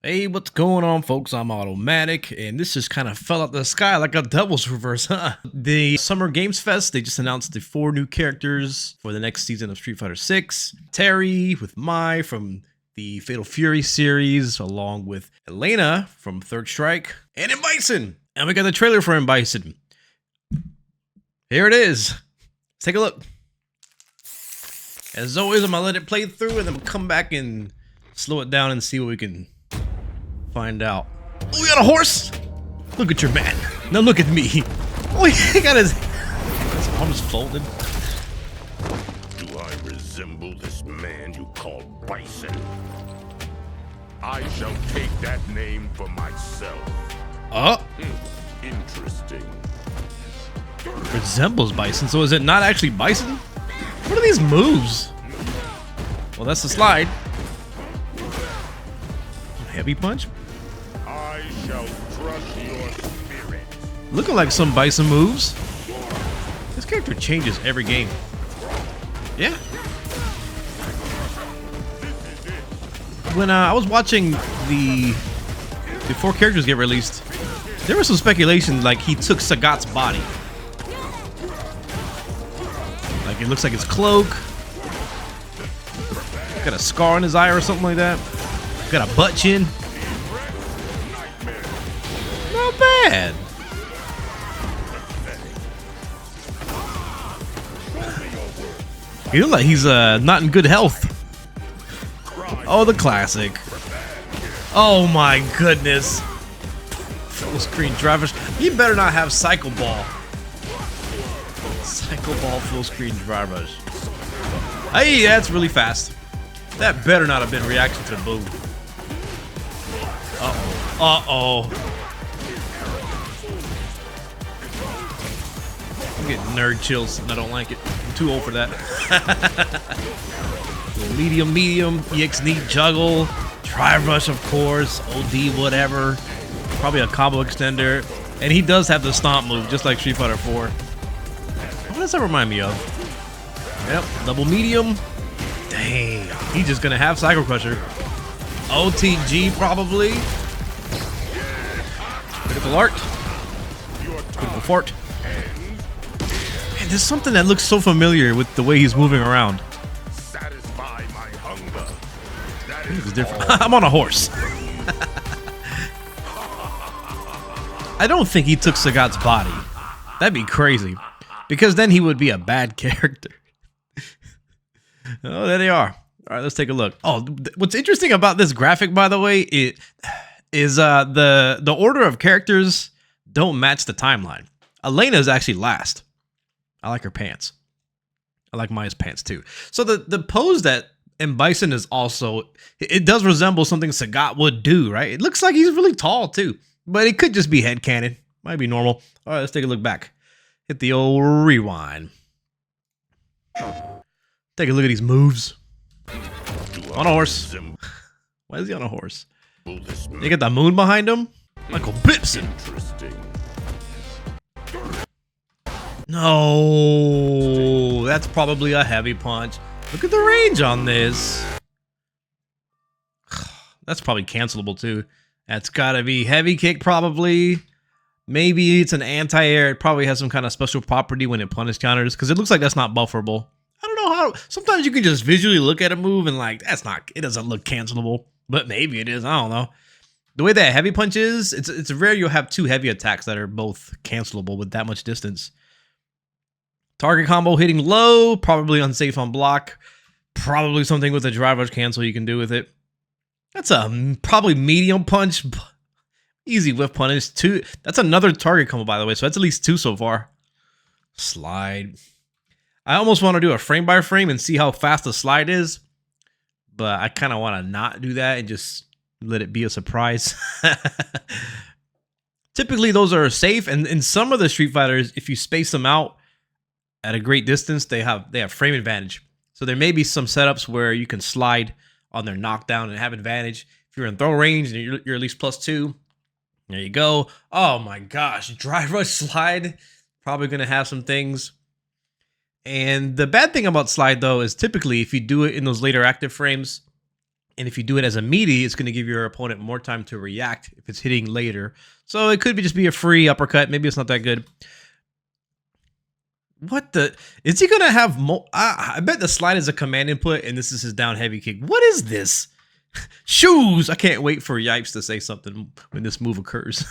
Hey, what's going on, folks? I'm AutoMattock, and this just kind of fell out the sky like a devil's reverse, huh? The Summer Games Fest, they just announced the 4 new characters for the next season of Street Fighter 6. Terry with Mai from the Fatal Fury series, along with Elena from Third Strike, and M Bison. And we got the trailer for M Bison. Here it is. Let's take a look. As always, I'm gonna let it play through and then we'll come back and slow it down and see what we can find out. Oh, we got a horse! Look at your man. Now look at me. Oh, he got his arms folded. Do I resemble this man you call Bison? I shall take that name for myself. Interesting. Resembles Bison, so is it not actually Bison? What are these moves? Well, that's the slide. Heavy punch? I shall crush your spirit. Looking like some Bison moves. This character changes every game. Yeah. When I was watching the 4 characters get released, there was some speculation like he took Sagat's body. Like it looks like his cloak. Got a scar on his eye or something like that. Got a butt chin. Not bad. He looks like he's not in good health. Oh, the classic. Oh my goodness. Full screen drivers. You better not have Cycle Ball. Cycle Ball full screen drivers. Hey, that's really fast. That better not have been reaction to the boom. Uh-oh. Uh-oh. I'm getting nerd chills and I don't like it. I'm too old for that. medium, EX knee juggle, drive rush of course, OD whatever. Probably a combo extender. And he does have the stomp move, just like Street Fighter 4. What does that remind me of? Yep, double medium. Dang, he's just gonna have Cycle Crusher. OTG probably. Critical art. Critical fart. Man, there's something that looks so familiar with the way he's moving around. Satisfy my hunger. That This is is different. all. I'm on a horse. I don't think he took Sagat's body. That'd be crazy. Because then he would be a bad character. Oh, there they are. All right, let's take a look. Oh, what's interesting about this graphic, by the way, is the order of characters don't match the timeline. Elena is actually last. I like her pants. I like Maya's pants too. So the pose that M Bison is also, it does resemble something Sagat would do, right? It looks like he's really tall too, but it could just be headcanon. Might be normal. All right, let's take a look back. Hit the old rewind. Take a look at these moves. On a horse. Why is he on a horse? You got the moon behind him? Michael Bipson. Interesting. No, that's probably a heavy punch. Look at the range on this. That's probably cancelable too. That's gotta be heavy kick probably. Maybe it's an anti-air. It probably has some kind of special property when it punish counters because it looks like that's not bufferable. I don't know how. Sometimes you can just visually look at a move and like, that's not, it doesn't look cancelable, but maybe it is. I don't know. The way that heavy punch is, it's rare you'll have 2 heavy attacks that are both cancelable with that much distance. Target combo hitting low, probably unsafe on block. Probably something with a drive rush cancel you can do with it. That's a probably medium punch. Easy whiff punish. 2. That's another target combo, by the way. So that's at least 2 so far. Slide. I almost want to do a frame by frame and see how fast the slide is. But I kind of want to not do that and just let it be a surprise. Typically, those are safe. And in some of the Street Fighters, if you space them out at a great distance, they have frame advantage. So there may be some setups where you can slide on their knockdown and have advantage. If you're in throw range and you're at least +2, there you go. Oh my gosh, drive rush slide, probably gonna have some things. And the bad thing about slide though is typically if you do it in those later active frames, And if you do it as a meaty, it's going to give your opponent more time to react if it's hitting later. So it could just be a free uppercut. Maybe it's not that good. What the? Is he going to have more? I bet the slide is a command input and this is his down heavy kick. What is this? Shoes! I can't wait for Yipes to say something when this move occurs.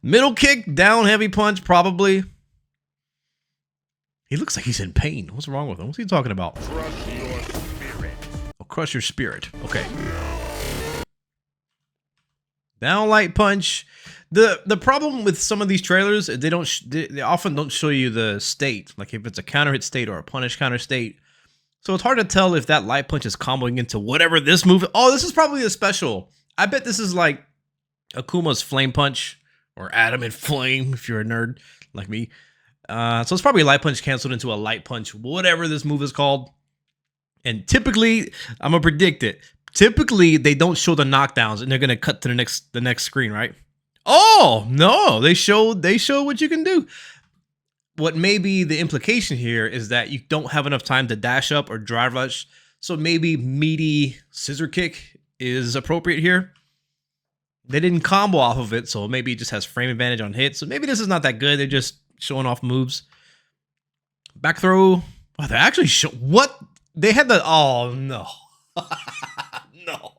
Middle kick, down heavy punch, probably. He looks like he's in pain. What's wrong with him? What's he talking about? Crush your spirit. Oh, crush your spirit. Okay. Down light punch. The problem with some of these trailers, they often don't show you the state, like if it's a counter hit state or a punish counter state. So it's hard to tell if that light punch is comboing into whatever this move. Oh, this is probably a special. I bet this is like Akuma's flame punch or adamant flame if you're a nerd like me. So it's probably a light punch canceled into a light punch, whatever this move is called. And typically, I'm gonna predict it. Typically, they don't show the knockdowns, and they're gonna cut to the next screen, right? Oh no, they show what you can do. What may be the implication here is that you don't have enough time to dash up or drive rush, so maybe meaty scissor kick is appropriate here. They didn't combo off of it, so maybe it just has frame advantage on hits. So maybe this is not that good. They're just showing off moves. Back throw. Oh, they actually show what they had the. Oh no, no.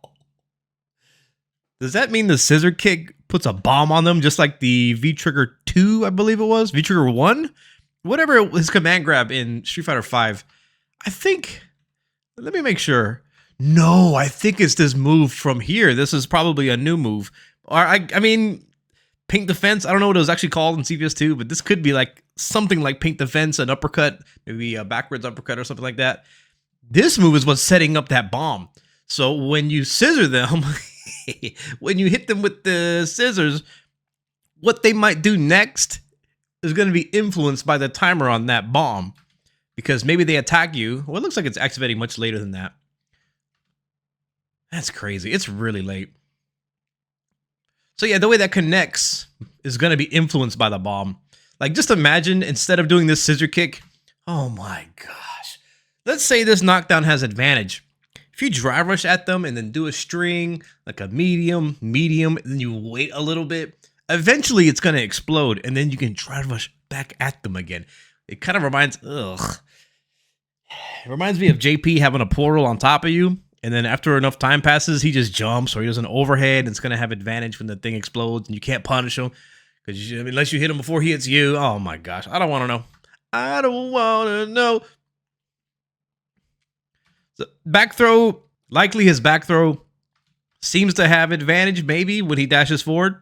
Does that mean the scissor kick puts a bomb on them, just like the V Trigger 2, I believe it was, V Trigger 1, whatever his command grab in Street Fighter 5? I think. Let me make sure. No, I think it's this move from here. This is probably a new move. Or I mean, Paint Defense. I don't know what it was actually called in CPS2, but this could be like something like Paint Defense, an uppercut, maybe a backwards uppercut or something like that. This move is what's setting up that bomb. So when you scissor them, when you hit them with the scissors, what they might do next is going to be influenced by the timer on that bomb. Because maybe they attack you. Well, it looks like it's activating much later than that. That's crazy. It's really late. So yeah, the way that connects is going to be influenced by the bomb. Like, just imagine, instead of doing this scissor kick, oh my gosh. Let's say this knockdown has advantage. If you drive rush at them and then do a string, like a medium, and then you wait a little bit, eventually it's going to explode, and then you can drive rush back at them again. It kind of reminds, it reminds me of JP having a portal on top of you, and then after enough time passes, he just jumps, or he does an overhead, and it's going to have advantage when the thing explodes, and you can't punish him, because unless you hit him before he hits you. Oh my gosh, I don't want to know. I don't want to know. So back throw, likely his back throw seems to have advantage maybe when he dashes forward.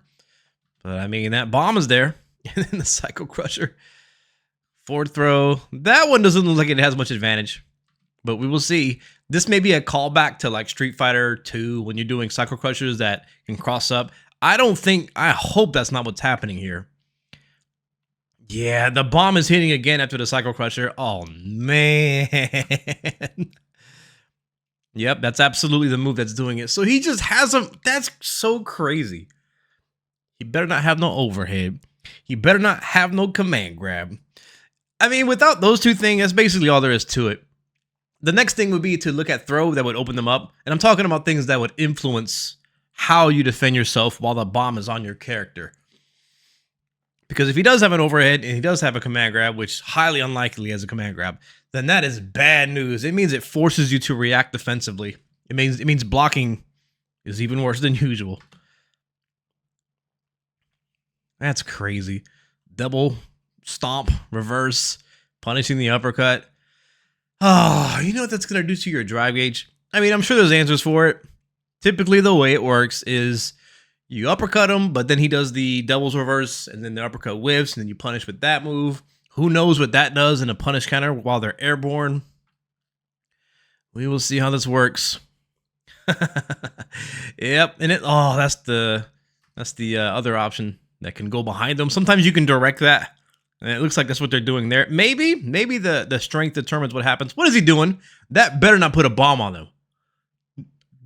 But I mean, that bomb is there. And then the Psycho Crusher. Forward throw. That one doesn't look like it has much advantage. But we will see. This may be a callback to like Street Fighter 2 when you're doing Psycho Crushers that can cross up. I hope that's not what's happening here. Yeah, the bomb is hitting again after the Psycho Crusher. Oh, man. Yep, that's absolutely the move that's doing it. So he just has him. That's so crazy. He better not have no overhead. He better not have no command grab. I mean, without those two things, that's basically all there is to it. The next thing would be to look at throw that would open them up. And I'm talking about things that would influence how you defend yourself while the bomb is on your character. Because if he does have an overhead and he does have a command grab, which highly unlikely as a command grab, then that is bad news. It means it forces you to react defensively. It means blocking is even worse than usual. That's crazy. Double stomp, reverse, punishing the uppercut. Oh, you know what that's going to do to your drive gauge? I mean, I'm sure there's answers for it. Typically, the way it works is you uppercut him, but then he does the doubles reverse, and then the uppercut whiffs, and then you punish with that move. Who knows what that does in a punish counter while they're airborne? We will see how this works. Yep, and that's the other option that can go behind them. Sometimes you can direct that, and it looks like that's what they're doing there. Maybe the strength determines what happens. What is he doing? That better not put a bomb on them.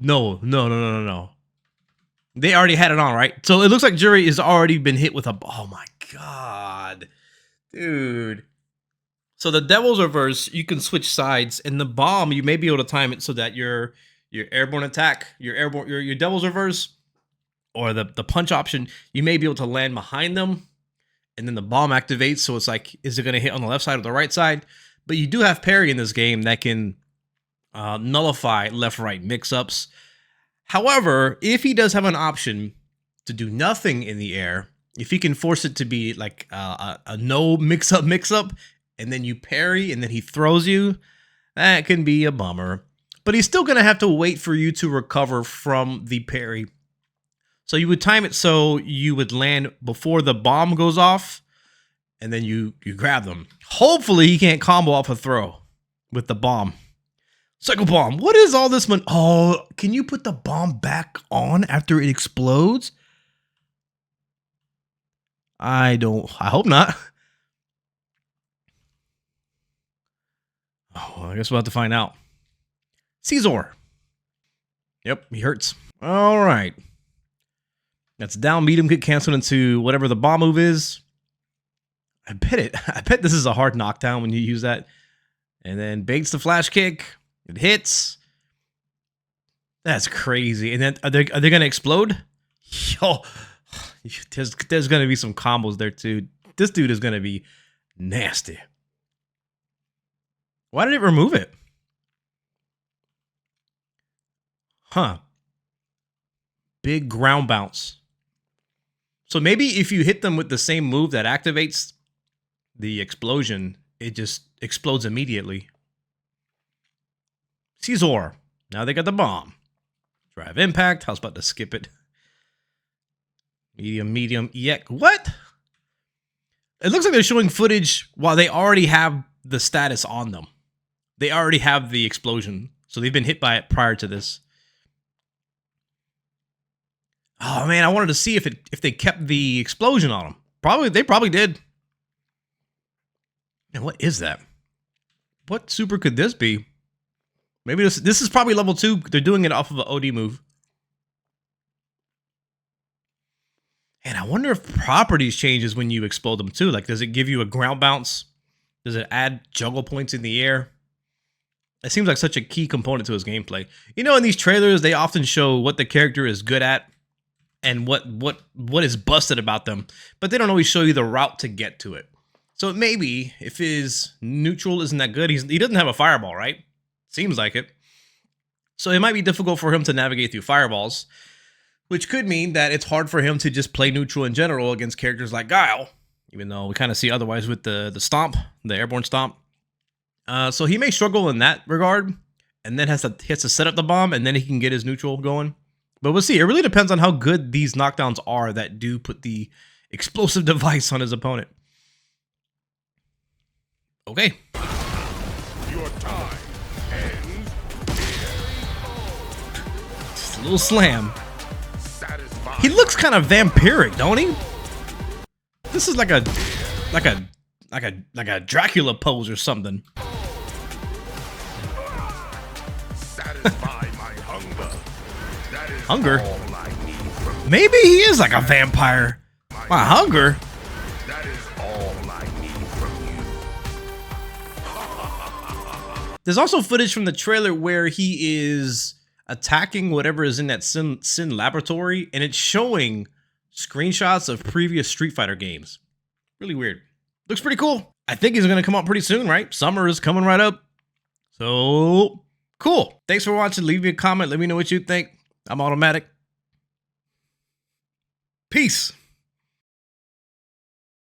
No. They already had it on, right? So it looks like Jury has already been hit with a... Oh my god. Dude. So the Devil's Reverse, you can switch sides, and the bomb you may be able to time it so that your airborne attack, your Devil's Reverse, or the punch option, you may be able to land behind them, and then the bomb activates. So it's like, is it going to hit on the left side or the right side? But you do have parry in this game that can nullify left-right mix-ups. However, if he does have an option to do nothing in the air, if he can force it to be like a no mix-up, and then you parry, and then he throws you, that can be a bummer. But he's still going to have to wait for you to recover from the parry. So you would time it so you would land before the bomb goes off, and then you grab them. Hopefully he can't combo off a throw with the bomb. Cycle bomb. What is all this? Oh, can you put the bomb back on after it explodes? I hope not. Oh, I guess we'll have to find out. Caesar. Yep, he hurts. All right. That's down, medium, get canceled into whatever the bomb move is. I bet this is a hard knockdown when you use that. And then baits the flash kick. It hits. That's crazy. And then are they gonna explode? Yo, there's gonna be some combos there too. This dude is gonna be nasty. Why did it remove it? Huh. Big ground bounce. So maybe if you hit them with the same move that activates the explosion, it just explodes immediately. Caesar. Now they got the bomb. Drive impact. I was about to skip it. Medium, EX. What? It looks like they're showing footage while they already have the status on them. They already have the explosion. So they've been hit by it prior to this. Oh man, I wanted to see if they kept the explosion on them. They probably did. And what is that? What super could this be? Maybe this is probably level 2. They're doing it off of an OD move. And I wonder if properties changes when you explode them too. Like, does it give you a ground bounce? Does it add juggle points in the air? It seems like such a key component to his gameplay. You know, in these trailers, they often show what the character is good at and what is busted about them, but they don't always show you the route to get to it. So maybe if his neutral isn't that good, he doesn't have a fireball, right? Seems like it. So it might be difficult for him to navigate through fireballs, which could mean that it's hard for him to just play neutral in general against characters like Guile, even though we kind of see otherwise with the stomp, the airborne stomp. So he may struggle in that regard, and then has to set up the bomb, and then he can get his neutral going. But we'll see. It really depends on how good these knockdowns are that do put the explosive device on his opponent. Okay. Your time ends Just a little slam. satisfied. He looks kind of vampiric, don't he? This is like a Dracula pose or something. Satisfy my hunger. That is Hunger? all I need from Maybe he is like a vampire. My hunger. That is all I need from you. There's also footage from the trailer where he is attacking whatever is in that Sin laboratory, and it's showing screenshots of previous Street Fighter games. Really weird. Looks pretty cool. I think he's going to come out pretty soon, right? Summer is coming right up. So, cool. Thanks for watching. Leave me a comment. Let me know what you think. I'm AutoMattock. Peace.